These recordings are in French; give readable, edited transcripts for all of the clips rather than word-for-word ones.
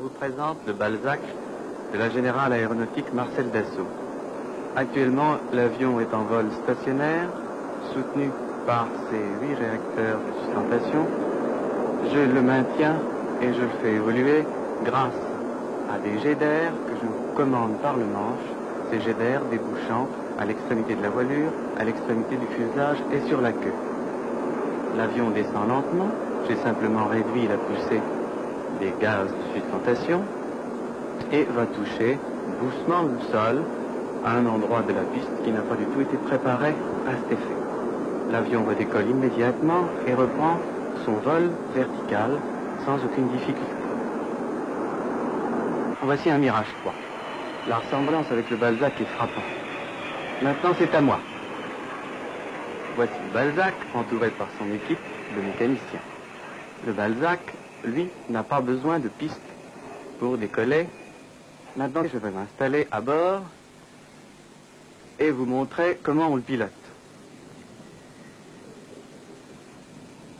vous présente le Balzac de la Générale Aéronautique Marcel Dassault. Actuellement, l'avion est en vol stationnaire, soutenu par ses 8 réacteurs de sustentation. Je le maintiens et je le fais évoluer grâce à des jets d'air que je commande par le manche, ces jets d'air débouchant à l'extrémité de la voilure, à l'extrémité du fuselage et sur la queue. L'avion descend lentement, j'ai simplement réduit la poussée des gaz de sustentation et va toucher doucement le sol à un endroit de la piste qui n'a pas du tout été préparé à cet effet. L'avion redécolle immédiatement et reprend son vol vertical sans aucune difficulté. Voici un Mirage 3. La ressemblance avec le Balzac est frappante. Maintenant, c'est à moi. Voici le Balzac, entouré par son équipe de mécaniciens. Le Balzac, lui, n'a pas besoin de piste pour décoller. Maintenant, je vais m'installer à bord et vous montrer comment on le pilote.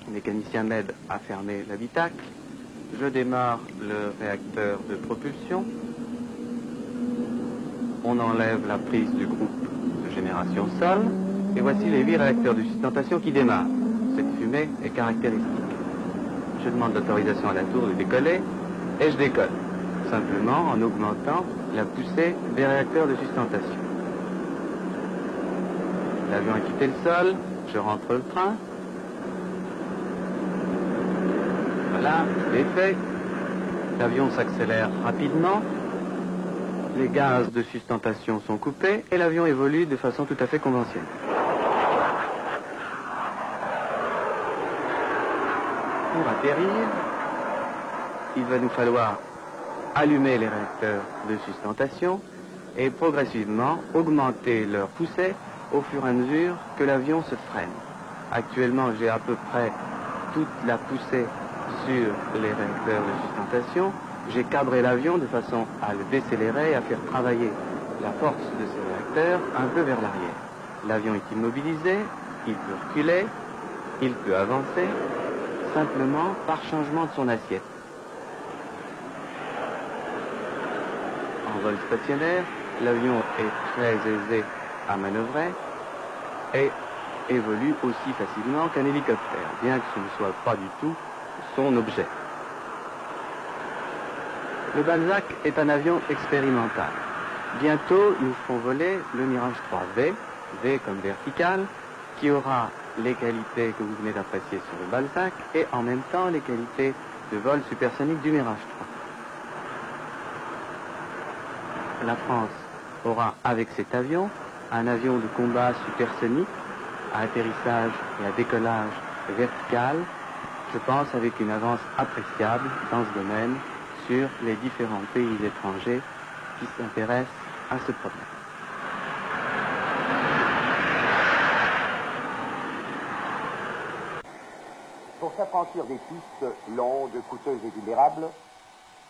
Le mécanicien m'aide à fermer l'habitacle. Je démarre le réacteur de propulsion. On enlève la prise du groupe de génération sol. Et voici les 8 réacteurs de sustentation qui démarrent. Cette fumée est caractéristique. Je demande l'autorisation à la tour de décoller et je décolle. Simplement en augmentant la poussée des réacteurs de sustentation. L'avion a quitté le sol. Je rentre le train. Voilà, c'est fait. L'avion s'accélère rapidement. Les gaz de sustentation sont coupés et l'avion évolue de façon tout à fait conventionnelle. Pour atterrir, il va nous falloir allumer les réacteurs de sustentation et progressivement augmenter leur poussée au fur et à mesure que l'avion se freine. Actuellement, j'ai à peu près toute la poussée sur les réacteurs de sustentation. J'ai cadré l'avion de façon à le décélérer et à faire travailler la force de ces réacteurs un peu vers l'arrière. L'avion est immobilisé, il peut reculer, il peut avancer, simplement par changement de son assiette. En vol stationnaire, l'avion est très aisé à manœuvrer et évolue aussi facilement qu'un hélicoptère, bien que ce ne soit pas du tout son objet. Le Balzac est un avion expérimental. Bientôt, nous ferons voler le Mirage 3V, V comme vertical, qui aura les qualités que vous venez d'apprécier sur le Balzac et en même temps les qualités de vol supersonique du Mirage 3. La France aura avec cet avion un avion de combat supersonique à atterrissage et à décollage vertical, je pense avec une avance appréciable dans ce domaine sur les différents pays étrangers qui s'intéressent à ce problème. Pour s'affranchir des pistes longues, coûteuses et vulnérables,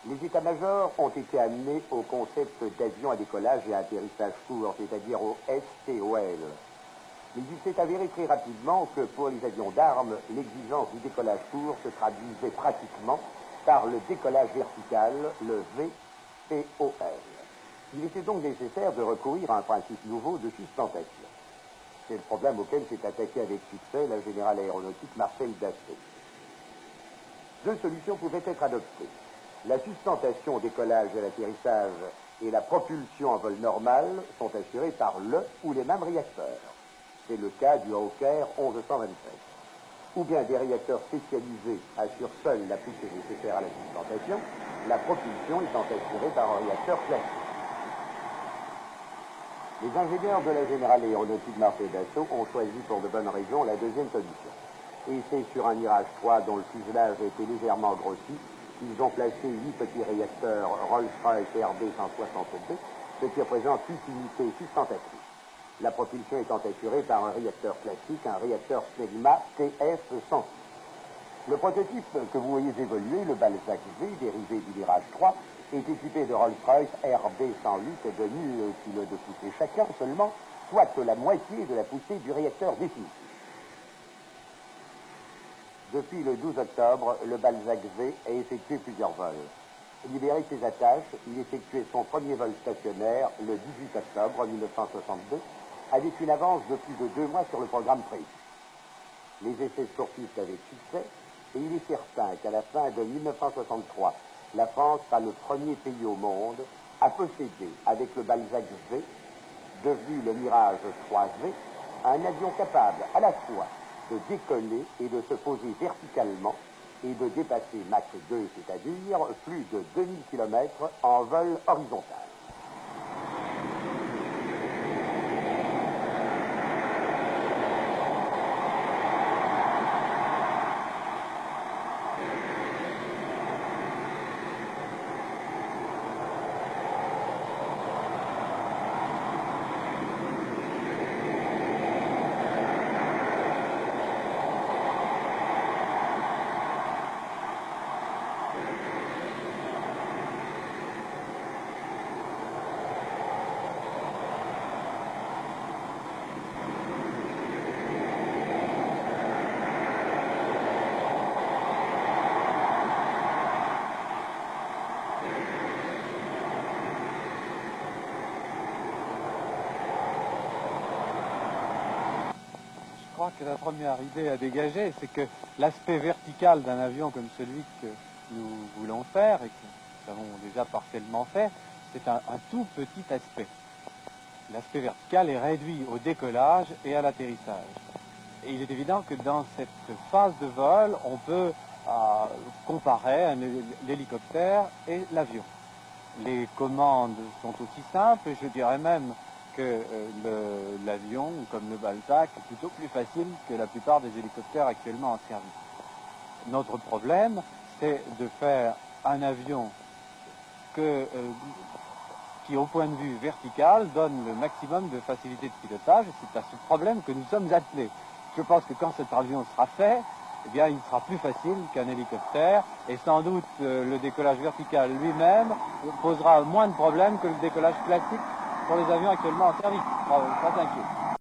les états-majors ont été amenés au concept d'avion à décollage et à atterrissage court, c'est-à-dire au STOL. Mais il s'est avéré très rapidement que pour les avions d'armes, l'exigence du décollage court se traduisait pratiquement par le décollage vertical, le VTOL. Il était donc nécessaire de recourir à un principe nouveau de sustentation. C'est le problème auquel s'est attaqué avec succès la Générale Aéronautique Marcel Dassault. 2 solutions pouvaient être adoptées. La sustentation au décollage et à l'atterrissage et la propulsion en vol normal sont assurées par le ou les mêmes réacteurs. C'est le cas du Hawker 1127. Ou bien des réacteurs spécialisés assurent seuls la poussée nécessaire à la sustentation, la propulsion étant assurée par un réacteur classique. Les ingénieurs de la Générale Aéronautique Marcel Dassault ont choisi pour de bonnes raisons la deuxième solution. Et c'est sur un Mirage 3 dont le fuselage a été légèrement grossi qu'ils ont placé 8 petits réacteurs Rolls-Royce RB162, ce qui représente 8 unités sustentatrices. La propulsion étant assurée par un réacteur classique, un réacteur Snegma TF106. Le prototype que vous voyez évoluer, le Balzac V, dérivé du Mirage 3, est équipé de Rolls-Royce RB108 et de 1000 kg de poussée chacun seulement, soit la moitié de la poussée du réacteur définitif. Depuis le 12 octobre, le Balzac V a effectué plusieurs vols. libéré de ses attaches, il effectuait son premier vol stationnaire le 18 octobre 1962, avec une avance de plus de 2 mois sur le programme prévu. Les essais sportifs avaient succès, et il est certain qu'à la fin de 1963, la France sera le premier pays au monde à posséder, avec le Balzac V, devenu le Mirage 3V, un avion capable à la fois de décoller et de se poser verticalement et de dépasser Mach 2, c'est-à-dire plus de 2000 km en vol horizontal. Je crois que la première idée à dégager, c'est que l'aspect vertical d'un avion comme celui que nous voulons faire et que nous avons déjà partiellement fait, c'est un tout petit aspect. L'aspect vertical est réduit au décollage et à l'atterrissage. Et il est évident que dans cette phase de vol, on peut comparer l'hélicoptère et l'avion. Les commandes sont aussi simples et je dirais même que l'avion, comme le Balzac, est plutôt plus facile que la plupart des hélicoptères actuellement en service. Notre problème, c'est de faire un avion qui, au point de vue vertical, donne le maximum de facilité de pilotage. C'est à ce problème que nous sommes attelés. Je pense que quand cet avion sera fait, eh bien, il sera plus facile qu'un hélicoptère et sans doute le décollage vertical lui-même posera moins de problèmes que le décollage classique pour les avions actuellement en service. Pas inquiet.